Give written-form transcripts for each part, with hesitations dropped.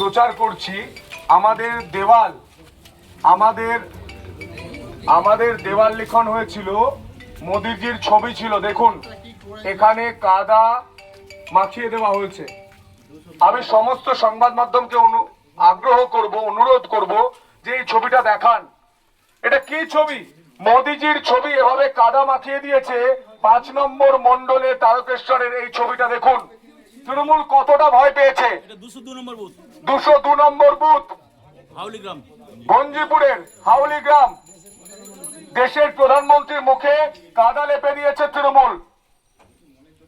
প্রচার করছি আমাদের দেওয়াল লিখন হয়েছিল, মোদিজির ছবি ছিল। দেখুন এখানে কাদা মাখিয়ে দেওয়া হয়েছে। আমি সমস্ত সংবাদ মাধ্যমকে অনুরোধ করব যে এই ছবিটা দেখান। এটা কি ছবি? মোদিজির ছবি এভাবে কাদা মাখিয়ে দিয়েছে 5 নম্বর মন্ডলে তারকেশ্বরের। এই ছবিটা দেখুন, তৃণমূল কতটা ভয় পেয়েছে। 202 নম্বর বুথ গঞ্জিপুরের হাউলি গ্রাম। দেশের প্রধানমন্ত্রীর মুখে কাদা লেপে দিয়েছে তৃণমূল।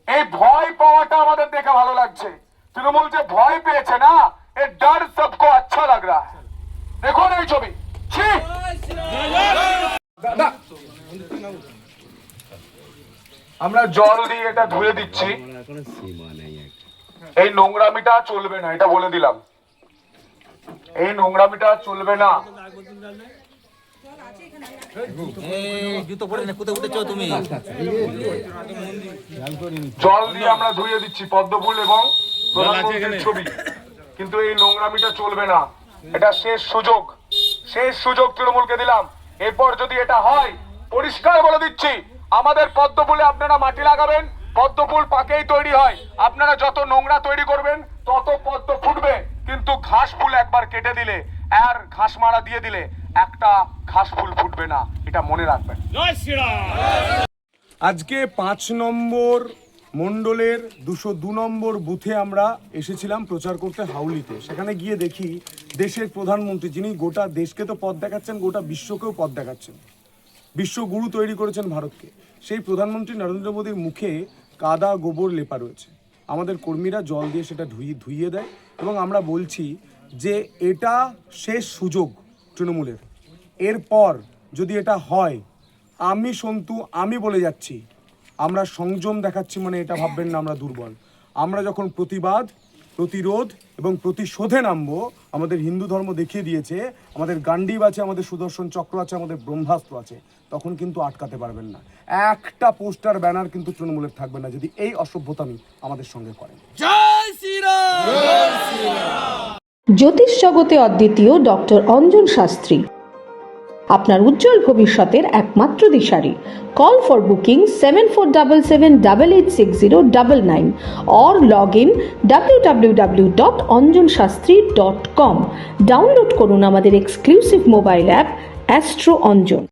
এই ভয় পাওয়াটা আমাদের দেখে ভালো লাগছে। তৃণমূল যে ভয় পেয়েছে না, এ ডর সবকো আচ্ছা লাগ রা হ্যায়। দেখুন এই ছবি। আমরা জল দিয়ে এটা ধুয়ে দিচ্ছি। এই নোংরামিটা চলবে না, এটা বলে দিলাম। এই নোংরামিটা চলবে না। জল দিয়ে আমরা ধুয়ে দিচ্ছি পদ্মফুল এবং প্রধানমন্ত্রীর ছবি, কিন্তু এই নোংরামিটা চলবে না। এটা শেষ সুযোগ তৃণমূলকে দিলাম। এরপর যদি এটা হয়, পরিষ্কার বলে দিচ্ছি, আমাদের পদ্মফুলে আপনারা মাটি লাগাবেন। পদ্মফুল পাকেই তৈরি হয়। আপনারা যত নোংরা তৈরি করবেন তত পদ্ম ফুটবে, কিন্তু ঘাস ফুল একবার কেটে দিলে আর ঘাস মারা দিয়ে দিলে একটা ঘাস ফুল ফুটবে না, এটা মনে রাখবেন। আজকে 5 নম্বর মন্ডলের 202 নম্বর বুথে আমরা এসেছিলাম প্রচার করতে হাউলিতে। সেখানে গিয়ে দেখি দেশের প্রধানমন্ত্রী, যিনি গোটা দেশকে তো পথ দেখাচ্ছেন, গোটা বিশ্বকেও পথ দেখাচ্ছেন, বিশ্বগুরু তৈরি করেছেন ভারতকে, সেই প্রধানমন্ত্রী নরেন্দ্র মোদীর মুখে কাদা গোবর লেপা রয়েছে। আমাদের কর্মীরা জল দিয়ে সেটা ধুইয়ে দেয় এবং আমরা বলছি যে এটা শেষ সুযোগ তৃণমূলের। এরপর যদি এটা হয়, আমি বলে যাচ্ছি, আমরা সংযম দেখাচ্ছি মানে এটা ভাববেন না আমরা দুর্বল। আমরা যখন প্রতিবাদ, প্রতিরোধ এবং প্রতিশোধে নামবো, আমাদের হিন্দু ধর্ম দেখিয়ে দিয়েছে, আমাদের গান্ডীব আছে, আমাদের সুদর্শন চক্র আছে, আমাদের ব্রহ্মাস্ত্র আছে, তখন কিন্তু আটকাতে পারবেন না। একটা পোস্টার ব্যানার কিন্তু তৃণমূলের থাকবে না যদি এই অসভ্যতামি আমাদের সঙ্গে করেন। জয় শ্রীরাম। জ্যোতিষ জগতে অদ্বিতীয় ডক্টর অঞ্জন শাস্ত্রী, আপনার উজ্জ্বল ভবিষ্যতের একমাত্র দিশারি। Call for booking 7477886099 or log in www.anjanshastri.com। Download করুন আমাদের exclusive mobile app Astro Anjan.